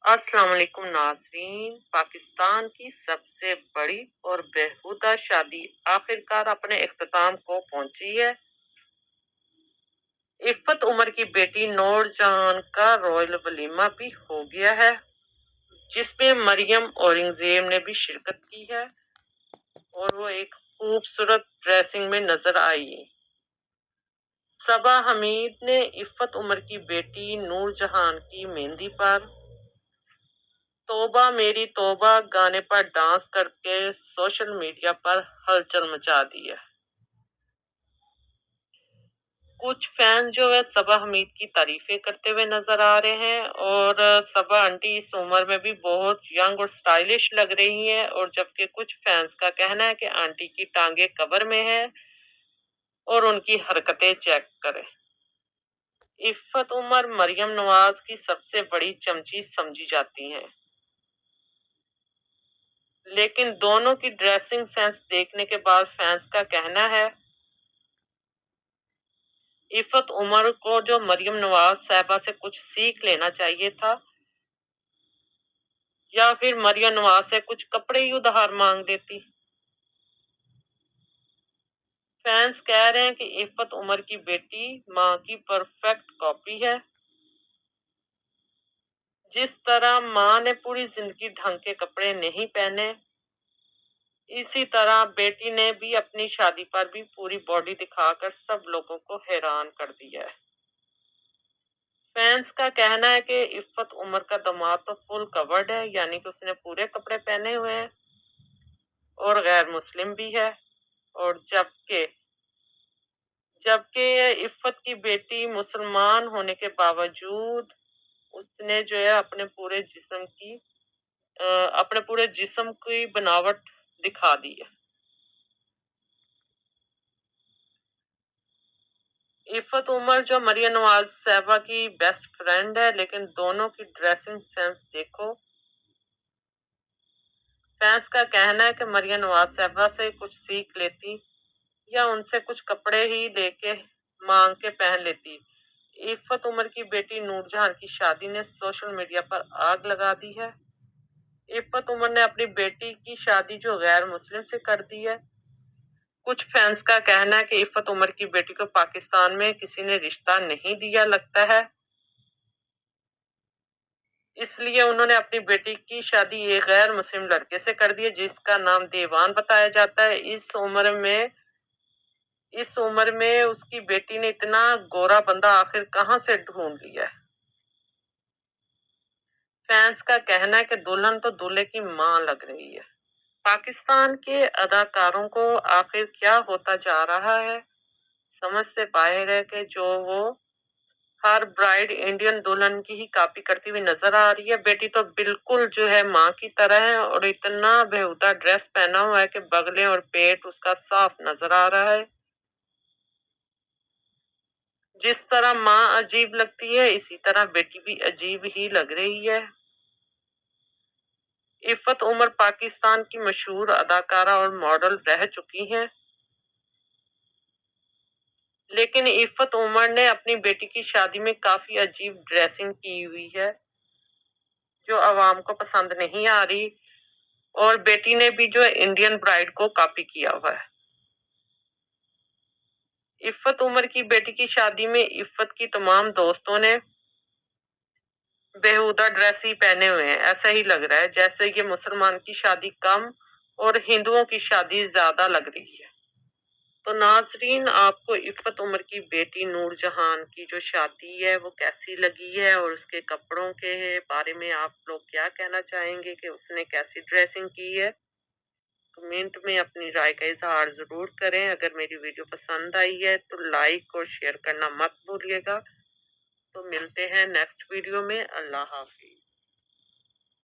السلام علیکم ناظرین، پاکستان کی سب سے بڑی اور بیہودہ شادی آخرکار اپنے اختتام کو پہنچی ہے۔ عفت عمر کی بیٹی نور جہان کا رائل ولیمہ بھی ہو گیا ہے، جس میں مریم اورنگزیب نے بھی شرکت کی ہے اور وہ ایک خوبصورت ڈریسنگ میں نظر آئی۔ صبا حمید نے عفت عمر کی بیٹی نور جہان کی مہندی پر توبہ میری توبہ گانے پر ڈانس کر کے سوشل میڈیا پر ہلچل مچا دی ہے۔ کچھ فین جو ہے صبا حمید کی تعریفیں کرتے ہوئے نظر آ رہے ہیں، اور صبا آنٹی اس عمر میں بھی بہت ینگ اور سٹائلش لگ رہی ہیں، اور جبکہ کچھ فینس کا کہنا ہے کہ آنٹی کی ٹانگیں قبر میں ہیں اور ان کی حرکتیں چیک کریں۔ عفت عمر مریم نواز کی سب سے بڑی چمچی سمجھی جاتی ہیں، لیکن دونوں کی ڈریسنگ سینس دیکھنے کے بعد فینس کا کہنا ہے عفت عمر کو جو مریم نواز صاحبہ سے کچھ سیکھ لینا چاہیے تھا، یا پھر مریم نواز سے کچھ کپڑے ہی ادھار مانگ دیتی۔ فینس کہہ رہے ہیں کہ عفت عمر کی بیٹی ماں کی پرفیکٹ کاپی ہے۔ جس طرح ماں نے پوری زندگی ڈھنگ کے کپڑے نہیں پہنے، اسی طرح بیٹی نے بھی اپنی شادی پر بھی پوری باڈی دکھا کر سب لوگوں کو حیران کر دیا ہے۔ فینس کا کہنا ہے کہ عفت عمر کا داماد تو فل کورڈ ہے، یعنی کہ اس نے پورے کپڑے پہنے ہوئے ہیں اور غیر مسلم بھی ہے، اور جبکہ عفت کی بیٹی مسلمان ہونے کے باوجود اس نے جو ہے اپنے پورے جسم کی بناوٹ دکھا دی ہے۔ عفت عمر جو مریم نواز صاحبہ کی بیسٹ فرینڈ ہے، لیکن دونوں کی ڈریسنگ سینس دیکھو۔ فینس کا کہنا ہے کہ مریم نواز صاحبہ سے کچھ سیکھ لیتی یا ان سے کچھ کپڑے ہی لے کے مانگ کے پہن لیتی۔ عفت عمر کی بیٹی نور جہان کی شادی نے سوشل میڈیا پر آگ لگا دی ہے۔ عفت عمر نے اپنی بیٹی کی شادی جو غیر مسلم سے کر دی ہے۔ کچھ فینس کا کہنا ہے کہ عفت عمر کی بیٹی کو پاکستان میں کسی نے رشتہ نہیں دیا لگتا ہے، اس لیے انہوں نے اپنی بیٹی کی شادی ایک غیر مسلم لڑکے سے کر دی ہے جس کا نام دیوان بتایا جاتا ہے۔ اس عمر میں اس کی بیٹی نے اتنا گورا بندہ آخر کہاں سے ڈھونڈ لیا ہے۔ فینس کا کہنا ہے کہ دلہن تو دولہے کی ماں لگ رہی ہے۔ پاکستان کے اداکاروں کو آخر کیا ہوتا جا رہا ہے، سمجھ سے باہر ہے کہ جو وہ ہر برائڈ انڈین دلہن کی ہی کاپی کرتی ہوئی نظر آ رہی ہے۔ بیٹی تو بالکل جو ہے ماں کی طرح ہے، اور اتنا بیہودہ ڈریس پہنا ہوا ہے کہ بغلیں اور پیٹ اس کا صاف نظر آ رہا ہے۔ جس طرح ماں عجیب لگتی ہے، اسی طرح بیٹی بھی عجیب ہی لگ رہی ہے۔ عفت عمر پاکستان کی مشہور اداکارہ اور ماڈل رہ چکی ہیں، لیکن عفت عمر نے اپنی بیٹی کی شادی میں کافی عجیب ڈریسنگ کی ہوئی ہے جو عوام کو پسند نہیں آ رہی، اور بیٹی نے بھی جو انڈین برائڈ کو کاپی کیا ہوا ہے۔ عفت عمر کی بیٹی کی شادی میں عفت کی تمام دوستوں نے بیہودہ ڈریس ہی پہنے ہوئے ہیں، ایسا ہی لگ رہا ہے جیسے یہ مسلمان کی شادی کم اور ہندوؤں کی شادی زیادہ لگ رہی ہے۔ تو ناظرین، آپ کو عفت عمر کی بیٹی نور جہان کی جو شادی ہے وہ کیسی لگی ہے، اور اس کے کپڑوں کے بارے میں آپ لوگ کیا کہنا چاہیں گے کہ اس نے کیسی ڈریسنگ کی ہے؟ کمنٹ میں اپنی رائے کا اظہار ضرور کریں۔ اگر میری ویڈیو پسند آئی ہے تو لائک اور شیئر کرنا مت بھولیے گا۔ تو ملتے ہیں نیکسٹ ویڈیو میں۔ اللہ حافظ۔